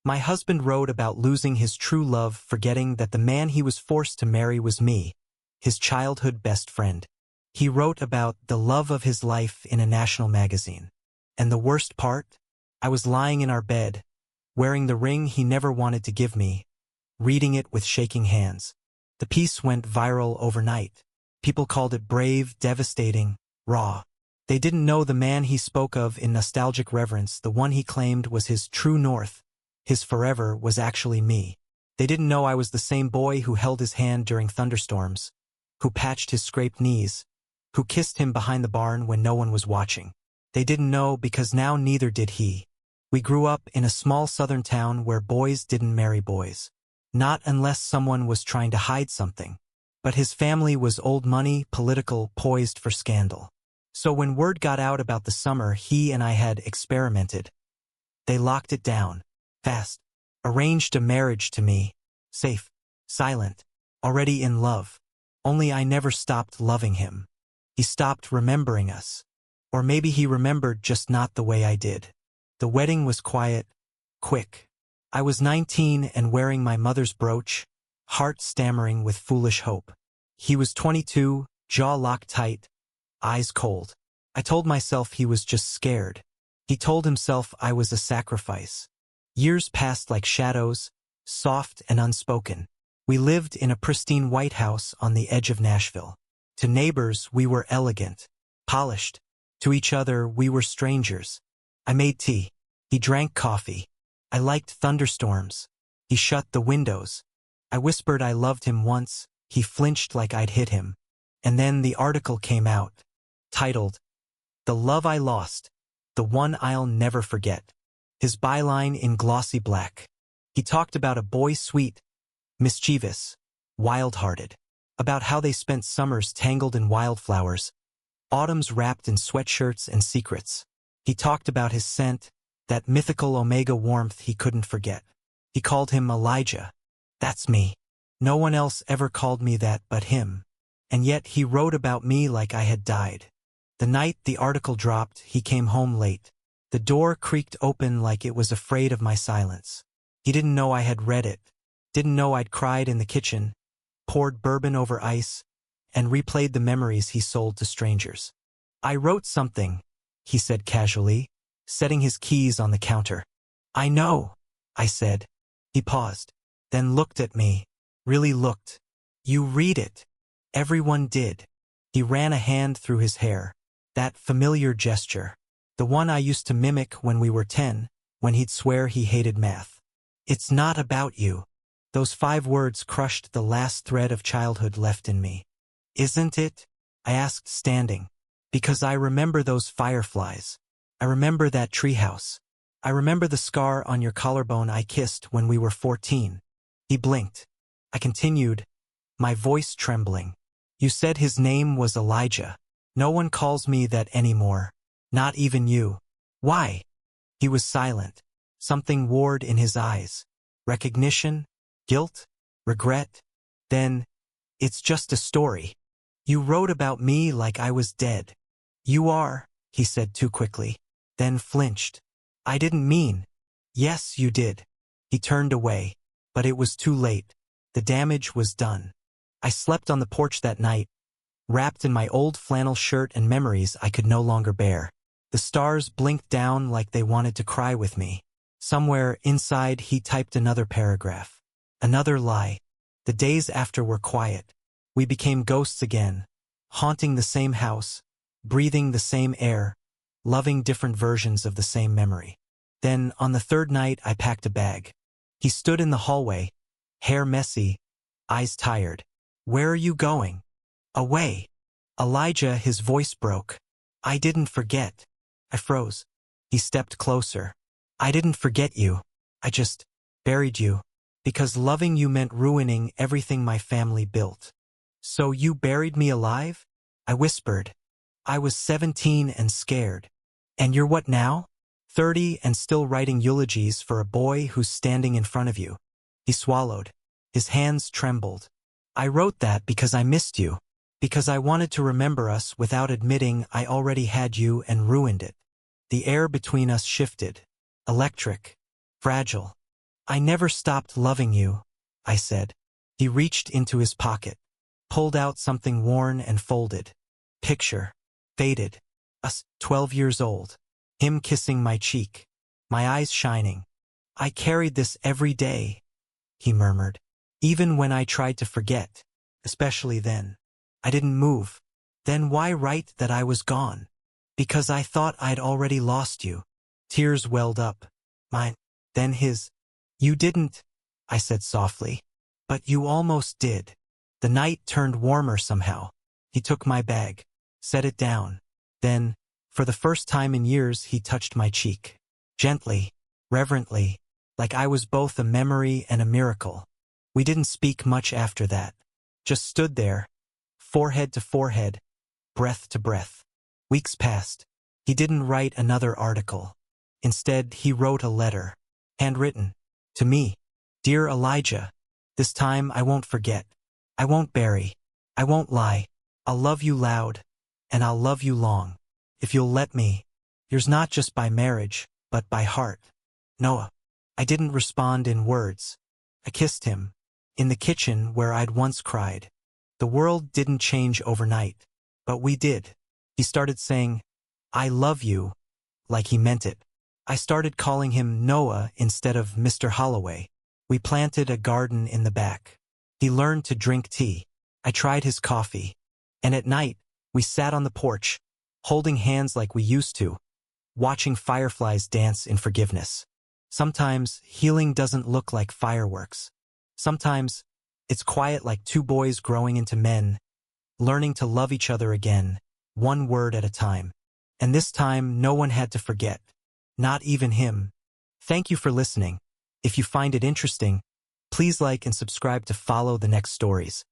My husband wrote about losing his true love, forgetting that the man he was forced to marry was me, his childhood best friend. He wrote about the love of his life in a national magazine. And the worst part? I was lying in our bed, wearing the ring he never wanted to give me, reading it with shaking hands. The piece went viral overnight. People called it brave, devastating, raw. They didn't know the man he spoke of in nostalgic reverence, the one he claimed was his true north, his forever, was actually me. They didn't know I was the same boy who held his hand during thunderstorms, who patched his scraped knees, who kissed him behind the barn when no one was watching. They didn't know because now neither did he. We grew up in a small southern town where boys didn't marry boys. Not unless someone was trying to hide something. But his family was old money, political, poised for scandal. So when word got out about the summer he and I had experimented, they locked it down, fast, arranged a marriage to me, safe, silent, already in love. Only I never stopped loving him. He stopped remembering us. Or maybe he remembered, just not the way I did. The wedding was quiet, quick. I was 19 and wearing my mother's brooch, heart stammering with foolish hope. He was 22, jaw locked tight, eyes cold. I told myself he was just scared. He told himself I was a sacrifice. Years passed like shadows, soft and unspoken. We lived in a pristine white house on the edge of Nashville. To neighbors, we were elegant, polished. To each other, we were strangers. I made tea. He drank coffee. I liked thunderstorms. He shut the windows. I whispered I loved him once. He flinched like I'd hit him. And then the article came out, titled, "The Love I Lost, the One I'll Never Forget." His byline in glossy black. He talked about a boy sweet, mischievous, wild-hearted. About how they spent summers tangled in wildflowers, autumns wrapped in sweatshirts and secrets. He talked about his scent, that mythical omega warmth he couldn't forget. He called him Elijah. That's me. No one else ever called me that but him. And yet he wrote about me like I had died. The night the article dropped, he came home late. The door creaked open like it was afraid of my silence. He didn't know I had read it. Didn't know I'd cried in the kitchen, poured bourbon over ice, and replayed the memories he sold to strangers. "I wrote something," he said casually, setting his keys on the counter. "I know," I said. He paused, then looked at me, really looked. "You read it." Everyone did. He ran a hand through his hair. That familiar gesture. The one I used to mimic when we were 10, when he'd swear he hated math. "It's not about you." Those 5 words crushed the last thread of childhood left in me. "Isn't it?" I asked, standing. "Because I remember those fireflies. I remember that treehouse. I remember the scar on your collarbone I kissed when we were 14. He blinked. I continued, my voice trembling. "You said his name was Elijah. No one calls me that anymore. Not even you." "Why?" He was silent. Something warred in his eyes. Recognition? Guilt? Regret? Then, "It's just a story. You wrote about me like I was dead." "You are," he said too quickly, then flinched. "I didn't mean." "Yes, you did." He turned away, but it was too late. The damage was done. I slept on the porch that night, wrapped in my old flannel shirt and memories I could no longer bear. The stars blinked down like they wanted to cry with me. Somewhere inside he typed another paragraph. Another lie. The days after were quiet. We became ghosts again, haunting the same house, breathing the same air, loving different versions of the same memory. Then, on the 3rd night, I packed a bag. He stood in the hallway, hair messy, eyes tired. "Where are you going?" "Away." "Elijah," his voice broke. "I didn't forget." I froze. He stepped closer. "I didn't forget you. I just buried you. Because loving you meant ruining everything my family built." "So you buried me alive?" I whispered. I was 17 and scared. "And you're what now?" 30 and still writing eulogies for a boy who's standing in front of you. He swallowed. His hands trembled. "I wrote that because I missed you. Because I wanted to remember us without admitting I already had you and ruined it." The air between us shifted. Electric. Fragile. I never stopped loving you, I said. He reached into his pocket, pulled out something worn and folded. Picture. Faded. Us, 12 years old. Him kissing my cheek. My eyes shining. I carried this every day, he murmured. Even when I tried to forget. Especially then. I didn't move. Then why write that I was gone? Because I thought I'd already lost you. Tears welled up. Mine. Then his. You didn't, I said softly. But you almost did. The night turned warmer somehow. He took my bag, set it down. Then, for the first time in years, he touched my cheek. Gently, reverently, like I was both a memory and a miracle. We didn't speak much after that. Just stood there, forehead to forehead, breath to breath. Weeks passed. He didn't write another article. Instead, he wrote a letter, handwritten, to me. Dear Elijah, this time I won't forget. I won't bury. I won't lie. I'll love you loud, and I'll love you long. If you'll let me. Yours not just by marriage, but by heart. Noah. I didn't respond in words. I kissed him. In the kitchen where I'd once cried. The world didn't change overnight, but we did. He started saying, I love you, like he meant it. I started calling him Noah instead of Mr. Holloway. We planted a garden in the back. He learned to drink tea. I tried his coffee. And at night, we sat on the porch, holding hands like we used to, watching fireflies dance in forgiveness. Sometimes healing doesn't look like fireworks. Sometimes it's quiet like two boys growing into men, learning to love each other again, one word at a time. And this time, no one had to forget. Not even him. Thank you for listening. If you find it interesting, please like and subscribe to follow the next stories.